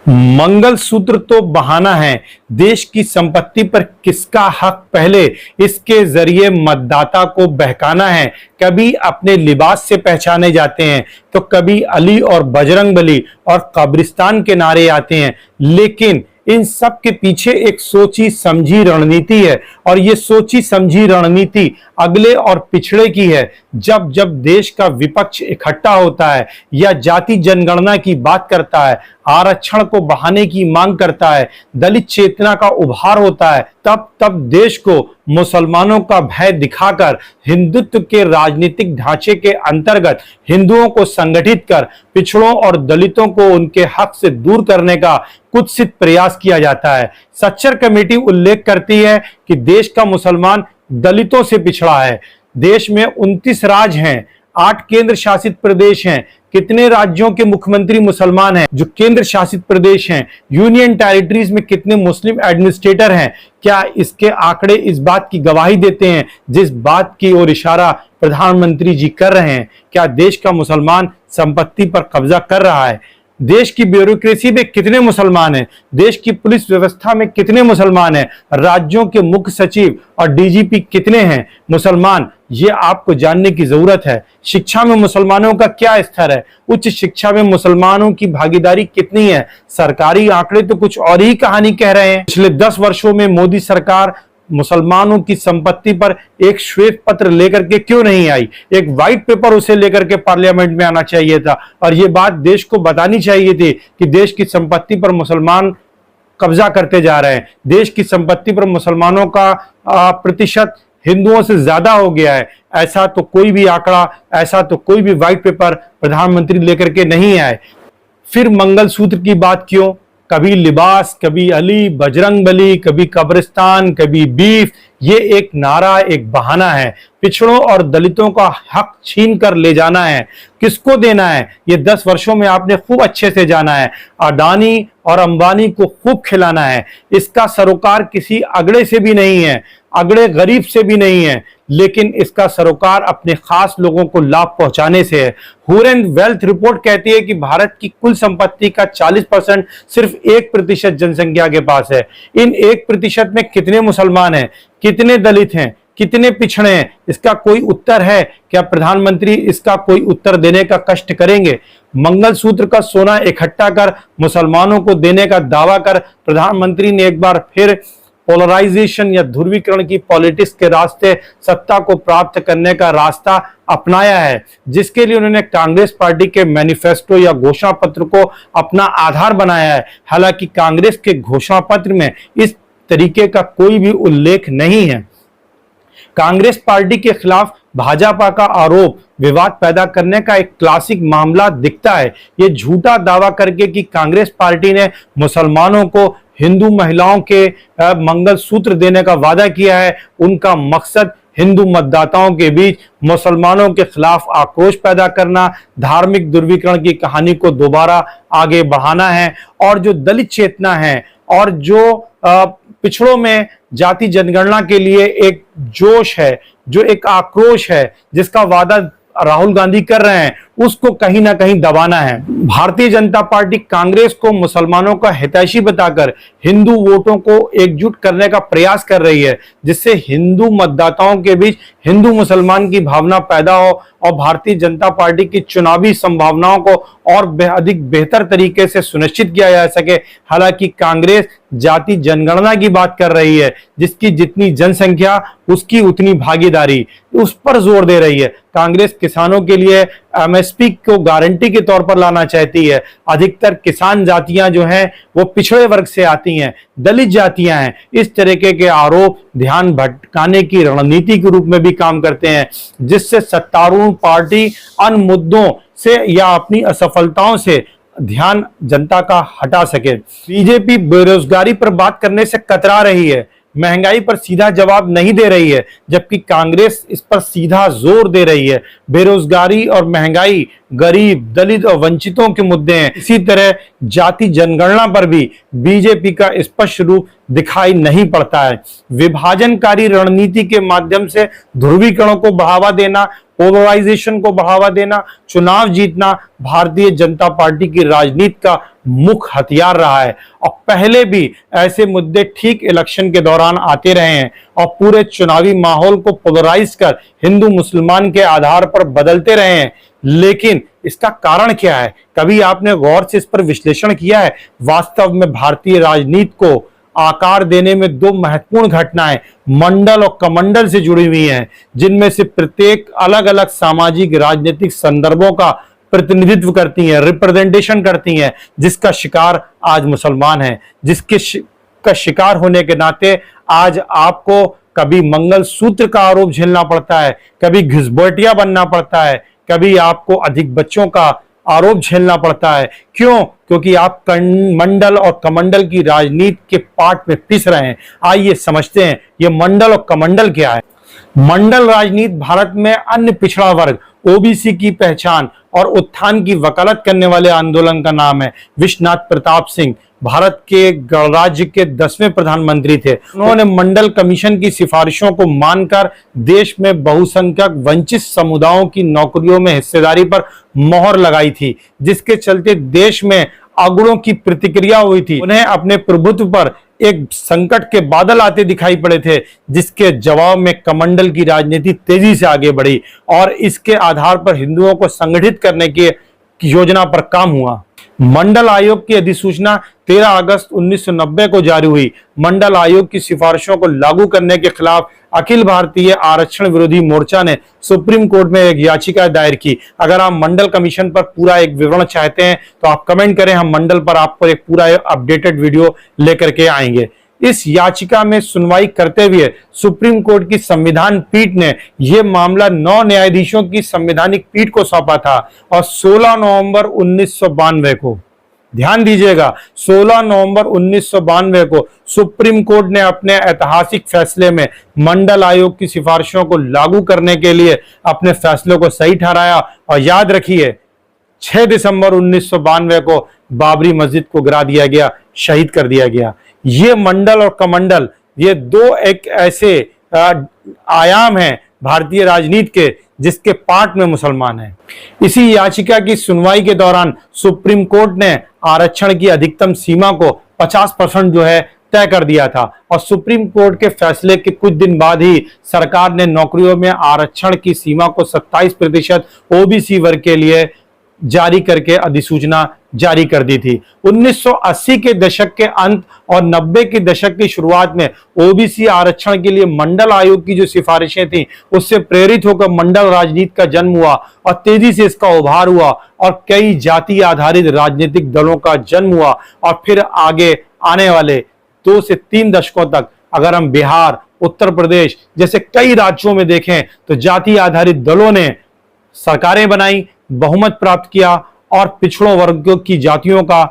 मंगलसूत्र तो बहाना है, देश की संपत्ति पर किसका हक पहले, इसके जरिए मतदाता को बहकाना है। कभी अपने लिबास से पहचाने जाते हैं तो कभी अली और बजरंगबली और कब्रिस्तान के नारे आते हैं, लेकिन इन सब के पीछे एक सोची समझी रणनीति है और ये सोची समझी रणनीति अगले और पिछड़े की है। जब जब देश का विपक्ष इकट्ठा होता है या जाति जनगणना की बात करता है, आरक्षण को बढ़ाने की मांग करता है, दलित चेतना का उभार होता है, तब तब देश को मुसलमानों का भय दिखाकर हिंदुत्व के राजनीतिक ढांचे के अंतर्गत हिंदुओं को संगठित कर पिछड़ों और दलितों को उनके हक से दूर करने का कुत्सित प्रयास किया जाता है। सच्चर कमेटी उल्लेख करती है कि देश का मुसलमान दलितों से पिछड़ा है। देश में 29 राज्य हैं, 8 केंद्र शासित प्रदेश हैं। कितने राज्यों के मुख्यमंत्री मुसलमान हैं? जो केंद्र शासित प्रदेश हैं, यूनियन टेरिटरीज में कितने मुस्लिम एडमिनिस्ट्रेटर हैं? क्या इसके आंकड़े इस बात की गवाही देते हैं जिस बात की ओर इशारा प्रधानमंत्री जी कर रहे हैं? क्या देश का मुसलमान संपत्ति पर कब्जा कर रहा है? देश की ब्यूरोक्रेसी में कितने मुसलमान हैं? देश की पुलिस व्यवस्था में कितने मुसलमान हैं? राज्यों के मुख्य सचिव और डीजीपी कितने हैं मुसलमान? ये आपको जानने की जरूरत है। शिक्षा में मुसलमानों का क्या स्तर है? उच्च शिक्षा में मुसलमानों की भागीदारी कितनी है? सरकारी आंकड़े तो कुछ और ही कहानी कह रहे हैं। पिछले 10 वर्षों में मोदी सरकार मुसलमानों की संपत्ति पर एक श्वेत पत्र लेकर के क्यों नहीं आई? एक व्हाइट पेपर उसे लेकर के पार्लियामेंट में आना चाहिए था और ये बात देश को बतानी चाहिए थी कि देश की संपत्ति पर मुसलमान कब्जा करते जा रहे हैं। देश की संपत्ति पर मुसलमानों का प्रतिशत हिंदुओं से ज्यादा हो गया है। ऐसा तो कोई भी आंकड़ा, ऐसा तो कोई भी व्हाइट पेपर प्रधानमंत्री लेकर के नहीं आए। फिर मंगलसूत्र की बात क्यों? कभी लिबास, कभी अली बजरंगबली, कभी कब्रिस्तान, कभी बीफ। ये एक नारा, एक बहाना है। पिछड़ों और दलितों का हक छीन कर ले जाना है। किसको देना है? ये 10 वर्षों में आपने खूब अच्छे से जाना है। अडानी और अंबानी को खूब खिलाना है। इसका सरोकार किसी अगड़े से भी नहीं है, अगड़े गरीब से भी नहीं है, लेकिन इसका सरोकार अपने खास लोगों को लाभ पहुंचाने से है। हुरन वेल्थ रिपोर्ट कहती है कि भारत की कुल संपत्ति का 40% सिर्फ 1% जनसंख्या के पास है। इन 1% में कितने मुसलमान हैं, कितने दलित हैं, कितने पिछड़े हैं? इसका कोई उत्तर है क्या? प्रधानमंत्री इसका कोई उत्तर देने का कष्ट करेंगे? मंगलसूत्र का सोना इकट्ठा कर मुसलमानों को देने का दावा कर प्रधानमंत्री ने एक बार फिर पोलराइजेशन या ध्रुवीकरण की पॉलिटिक्स के रास्ते सत्ता को प्राप्त करने का रास्ता अपनाया है, जिसके लिए उन्होंने कांग्रेस पार्टी के मैनिफेस्टो या घोषणा पत्र को अपना आधार बनाया है। हालांकि कांग्रेस के घोषणा पत्र में इस तरीके का कोई भी उल्लेख नहीं है। कांग्रेस पार्टी के खिलाफ भाजपा का आरोप विवाद पैदा करने का एक क्लासिक मामला दिखता है। ये झूठा दावा करके कि कांग्रेस पार्टी ने मुसलमानों को हिंदू महिलाओं के मंगलसूत्र देने का वादा किया है। उनका मकसद हिंदू मतदाताओं के बीच मुसलमानों के खिलाफ आक्रोश पैदा करना, धार्मिक ध्रुवीकरण की कहानी को दोबारा आगे बढ़ाना है। और जो दलित चेतना है और जो पिछड़ों में जाति जनगणना के लिए एक जोश है, जो एक आक्रोश है, जिसका वादा राहुल गांधी कर रहे हैं, उसको कहीं ना कहीं दबाना है। भारतीय जनता पार्टी कांग्रेस को मुसलमानों का हितैषी बताकर हिंदू वोटों को एकजुट करने का प्रयास कर रही है, जिससे हिंदू मतदाताओं के बीच हिंदू मुसलमान की भावना पैदा हो और भारतीय जनता पार्टी की चुनावी संभावनाओं को और अधिक बेहतर तरीके से सुनिश्चित किया जा सके। हालांकि कांग्रेस जाति जनगणना की बात कर रही है, जिसकी जितनी जनसंख्या उसकी उतनी भागीदारी, उस पर जोर दे रही है। कांग्रेस किसानों के लिए एमएसपी को गारंटी के तौर पर लाना चाहती है। अधिकतर किसान जातियां जो हैं वो पिछड़े वर्ग से आती हैं, दलित जातियां हैं। इस तरीके के आरोप ध्यान भटकाने की रणनीति के रूप में भी काम करते हैं, जिससे सत्तारूढ़ पार्टी अन्य मुद्दों से या अपनी असफलताओं से ध्यान जनता का हटा सके। बीजेपी बेरोजगारी पर बात करने से कतरा रही है, महंगाई पर सीधा जवाब नहीं दे रही है, जबकि कांग्रेस इस पर सीधा जोर दे रही है। बेरोजगारी और महंगाई गरीब, दलित और वंचितों के मुद्दे हैं। इसी तरह जाति जनगणना पर भी बीजेपी का स्पष्ट रूप दिखाई नहीं पड़ता है। विभाजनकारी रणनीति के माध्यम से ध्रुवीकरण को बढ़ावा देना पोलराइजेशन को बढ़ावा देना, चुनाव जीतना भारतीय जनता पार्टी की राजनीति का मुख्य हथियार रहा है। और पहले भी ऐसे मुद्दे ठीक इलेक्शन के दौरान आते रहे हैं और पूरे चुनावी माहौल को पोलराइज कर हिंदू मुसलमान के आधार पर बदलते रहे हैं। लेकिन इसका कारण क्या है? कभी आपने गौर से इस पर विश्लेषण किया है? वास्तव में भारतीय राजनीति को आकार देने में दो महत्वपूर्ण घटनाएं मंडल और कमंडल से जुड़ी हुई हैं, जिनमें से प्रत्येक अलग अलग सामाजिक राजनीतिक संदर्भों का प्रतिनिधित्व करती हैं, रिप्रेजेंटेशन करती हैं, जिसका शिकार आज मुसलमान हैं, का शिकार होने के नाते आज आपको कभी मंगलसूत्र का आरोप झेलना पड़ता है, कभी घिसबोटिया बनना पड़ता है, कभी आपको अधिक बच्चों का आरोप झेलना पड़ता है। क्यों? क्योंकि आप मंडल और कमंडल की राजनीति के पाठ में पिस रहे हैं। आइए समझते हैं ये मंडल और कमंडल क्या है। मंडल राजनीति भारत में अन्य पिछड़ा वर्ग ओबीसी की पहचान और उत्थान की वकालत करने वाले आंदोलन का नाम है। विश्वनाथ प्रताप सिंह भारत के गणराज्य के 10वें प्रधानमंत्री थे। उन्होंने मंडल कमीशन की सिफारिशों को मानकर देश में बहुसंख्यक वंचित समुदायों की नौकरियों में हिस्सेदारी पर मोहर लगाई थी, जिसके चलते देश में अगड़ों की प्रतिक्रिया हुई थी। उन्हें अपने प्रभुत्व पर एक संकट के बादल आते दिखाई पड़े थे, जिसके जवाब में कमंडल की राजनीति तेजी से आगे बढ़ी और इसके आधार पर हिंदुओं को संगठित करने की योजना पर काम हुआ। मंडल आयोग की अधिसूचना 13 अगस्त 1990 को जारी हुई। मंडल आयोग की सिफारिशों को लागू करने के खिलाफ अखिल भारतीय आरक्षण विरोधी मोर्चा ने सुप्रीम कोर्ट में एक याचिका दायर की। अगर आप मंडल कमीशन पर पूरा एक विवरण चाहते हैं तो आप कमेंट करें, हम मंडल पर आपको एक पूरा अपडेटेड वीडियो लेकर के आएंगे। इस याचिका में सुनवाई करते हुए सुप्रीम कोर्ट की संविधान पीठ ने यह मामला 9 न्यायाधीशों की संवैधानिक पीठ को सौंपा था और 16 नवंबर 1992 को, ध्यान दीजिएगा, 16 नवंबर 1992 को सुप्रीम कोर्ट ने अपने ऐतिहासिक फैसले में मंडल आयोग की सिफारिशों को लागू करने के लिए अपने फैसले को सही ठहराया। और याद रखिए, 6 दिसंबर 1992 को बाबरी मस्जिद को गिरा दिया गया, शहीद कर दिया गया। ये मंडल और कमंडल, ये दो एक ऐसे आयाम हैं भारतीय राजनीति के जिसके पाठ में मुसलमान हैं। इसी याचिका की सुनवाई के दौरान सुप्रीम कोर्ट ने आरक्षण की अधिकतम सीमा को 50% जो है तय कर दिया था और सुप्रीम कोर्ट के फैसले के कुछ दिन बाद ही सरकार ने नौकरियों में आरक्षण की सीमा को 27% ओबीसी वर्ग के लिए जारी करके अधिसूचना जारी कर दी थी। 1980 के दशक के अंत और 90 के दशक की शुरुआत में ओबीसी आरक्षण के लिए मंडल आयोग की जो सिफारिशें थी, उससे प्रेरित होकर मंडल राजनीति का जन्म हुआ और तेजी से इसका उभार हुआ और कई जाति आधारित राजनीतिक दलों का जन्म हुआ। और फिर आगे आने वाले 2 से 3 दशकों तक अगर हम बिहार, उत्तर प्रदेश जैसे कई राज्यों में देखें तो जाति आधारित दलों ने सरकारें बनाई, बहुमत प्राप्त किया और पिछड़ों वर्गों की जातियों का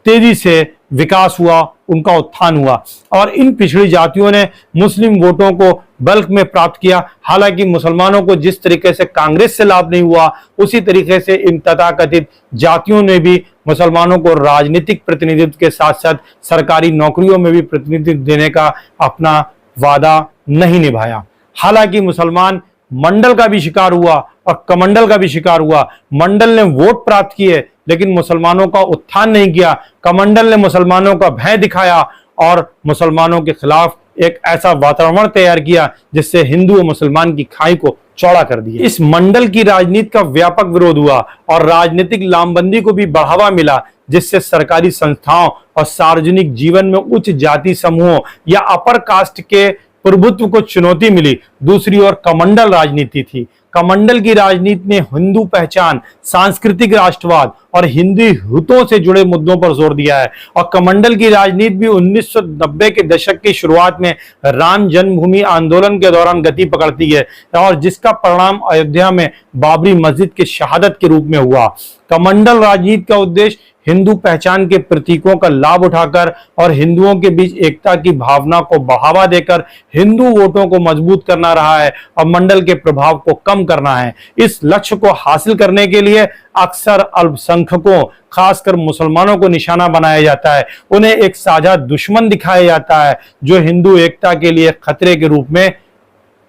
तेजी से विकास हुआ, उनका उत्थान हुआ और इन पिछड़ी जातियों ने मुस्लिम वोटों को बल्क में प्राप्त किया। हालांकि मुसलमानों को जिस तरीके से कांग्रेस से लाभ नहीं हुआ, उसी तरीके से इन तथाकथित जातियों ने भी मुसलमानों को राजनीतिक प्रतिनिधित्व के साथ साथ सरकारी नौकरियों में भी प्रतिनिधित्व देने का अपना वादा नहीं निभाया। हालांकि मुसलमान मंडल का भी शिकार हुआ और कमंडल का भी शिकार हुआ। मंडल ने वोट प्राप्त किए लेकिन मुसलमानों का उत्थान नहीं किया। कमंडल ने मुसलमानों का भय दिखाया और मुसलमानों के खिलाफ एक ऐसा वातावरण तैयार किया जिससे हिंदू और मुसलमान की खाई को चौड़ा कर दिया। इस मंडल की राजनीति का व्यापक विरोध हुआ और राजनीतिक लामबंदी को भी बढ़ावा मिला, जिससे सरकारी संस्थाओं और सार्वजनिक जीवन में उच्च जाति समूहों या अपर कास्ट के प्रभुत्व को चुनौती मिली। दूसरी ओर कमंडल राजनीति थी। कमंडल की राजनीति ने हिंदू पहचान, सांस्कृतिक राष्ट्रवाद और हिंदू हितों से जुड़े मुद्दों पर जोर दिया है और कमंडल की राजनीति भी 1990 के दशक की शुरुआत में राम जन्मभूमि आंदोलन के दौरान गति पकड़ती है और जिसका परिणाम अयोध्या में बाबरी मस्जिद की शहादत के रूप में हुआ। कमंडल राजनीति का उद्देश्य हिंदू पहचान के प्रतीकों का लाभ उठाकर और हिंदुओं के बीच एकता की भावना को बढ़ावा देकर हिंदू वोटों को मजबूत करना रहा है और मंडल के प्रभाव को कम करना है। इस लक्ष्य को हासिल करने के लिए अक्सर अल्पसंख्यकों, खासकर मुसलमानों को निशाना बनाया जाता है। उन्हें एक साझा दुश्मन दिखाया जाता है जो हिंदू एकता के लिए खतरे के रूप में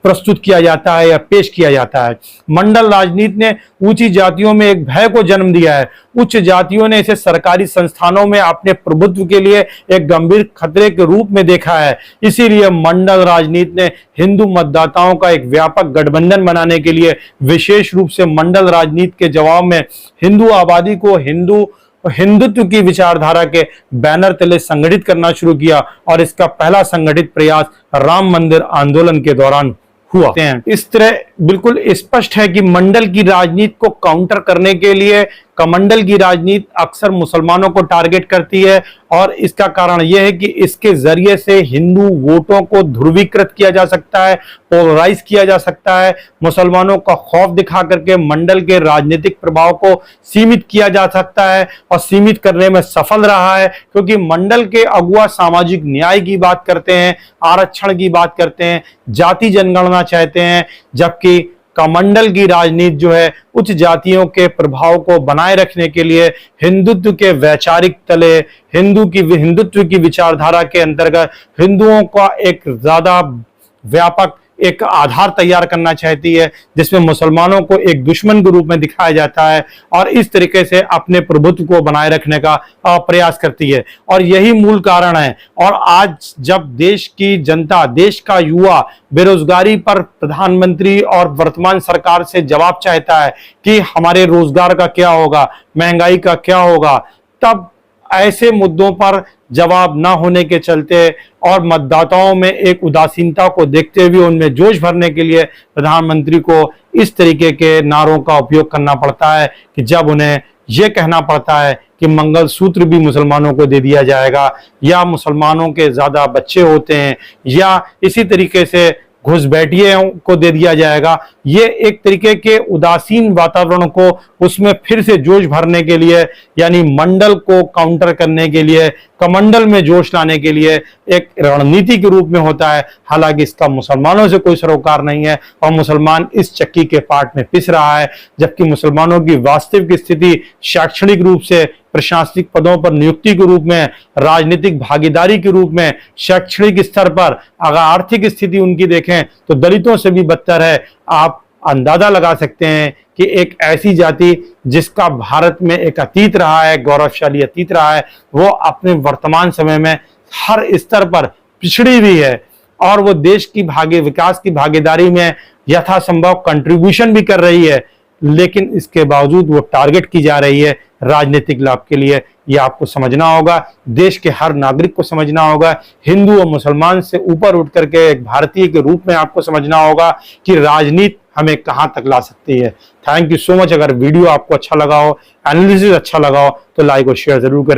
प्रस्तुत किया जाता है या पेश किया जाता है। मंडल राजनीति ने ऊंची जातियों में एक भय को जन्म दिया है। उच्च जातियों ने इसे सरकारी संस्थानों में अपने प्रभुत्व के लिए एक गंभीर खतरे के रूप में देखा है। इसीलिए मंडल राजनीति ने हिंदू मतदाताओं का एक व्यापक गठबंधन बनाने के लिए विशेष रूप से मंडल राजनीति के जवाब में हिंदू आबादी को हिंदुत्व की विचारधारा के बैनर तले संगठित करना शुरू किया और इसका पहला संगठित प्रयास राम मंदिर आंदोलन के दौरान हुआ। इस तरह बिल्कुल स्पष्ट है कि मंडल की राजनीति को काउंटर करने के लिए कमंडल की राजनीति अक्सर मुसलमानों को टारगेट करती है और इसका कारण यह है कि इसके जरिए से हिंदू वोटों को ध्रुवीकृत किया जा सकता है, पोलराइज किया जा सकता है, मुसलमानों का खौफ दिखा करके मंडल के राजनीतिक प्रभाव को सीमित किया जा सकता है और सीमित करने में सफल रहा है, क्योंकि मंडल के अगुआ सामाजिक न्याय की बात करते हैं, आरक्षण की बात करते हैं, जाति जनगणना चाहते हैं, जबकि कमंडल की राजनीति जो है उच्च जातियों के प्रभाव को बनाए रखने के लिए हिंदुत्व के वैचारिक तले, हिंदुत्व की विचारधारा के अंतर्गत हिंदुओं का एक ज्यादा व्यापक एक आधार तैयार करना चाहती है, जिसमें मुसलमानों को एक दुश्मन के रूप में दिखाया जाता है और इस तरीके से अपने प्रभुत्व को बनाए रखने का प्रयास करती है। और यही मूल कारण है। और आज जब देश की जनता, देश का युवा बेरोजगारी पर प्रधानमंत्री और वर्तमान सरकार से जवाब चाहता है कि हमारे रोजगार का क्या होगा, महंगाई का क्या होगा, तब ऐसे मुद्दों पर जवाब न होने के चलते और मतदाताओं में एक उदासीनता को देखते हुए उनमें जोश भरने के लिए प्रधानमंत्री को इस तरीके के नारों का उपयोग करना पड़ता है कि जब उन्हें यह कहना पड़ता है कि मंगलसूत्र भी मुसलमानों को दे दिया जाएगा, या मुसलमानों के ज्यादा बच्चे होते हैं, या इसी तरीके से घुसपैठिए को दे दिया जाएगा। ये एक तरीके के उदासीन वातावरण को उसमें फिर से जोश भरने के लिए, यानी मंडल को काउंटर करने के लिए, कमंडल में जोश लाने के लिए एक रणनीति के रूप में होता है। हालांकि इसका मुसलमानों से कोई सरोकार नहीं है और मुसलमान इस चक्की के पाट में पिस रहा है, जबकि मुसलमानों की वास्तविक स्थिति शैक्षणिक रूप से, प्रशासनिक पदों पर नियुक्ति के रूप में, राजनीतिक भागीदारी के रूप में, शैक्षणिक स्तर पर, अगर आर्थिक स्थिति उनकी देखें तो दलितों से भी बदतर है। आप अंदाजा लगा सकते हैं कि एक ऐसी जाति जिसका भारत में एक अतीत रहा है, गौरवशाली अतीत रहा है, वो अपने वर्तमान समय में हर स्तर पर पिछड़ी हुई है और वो देश की विकास की भागीदारी में यथासंभव कंट्रीब्यूशन भी कर रही है, लेकिन इसके बावजूद वो टारगेट की जा रही है राजनीतिक लाभ के लिए। ये आपको समझना होगा, देश के हर नागरिक को समझना होगा, हिंदू और मुसलमान से ऊपर उठ करके एक भारतीय के रूप में आपको समझना होगा कि राजनीति हमें कहां तक ला सकती है। Thank you so much. अगर वीडियो आपको अच्छा लगा हो, एनालिसिस अच्छा लगा हो, तो लाइक और शेयर जरूर करें।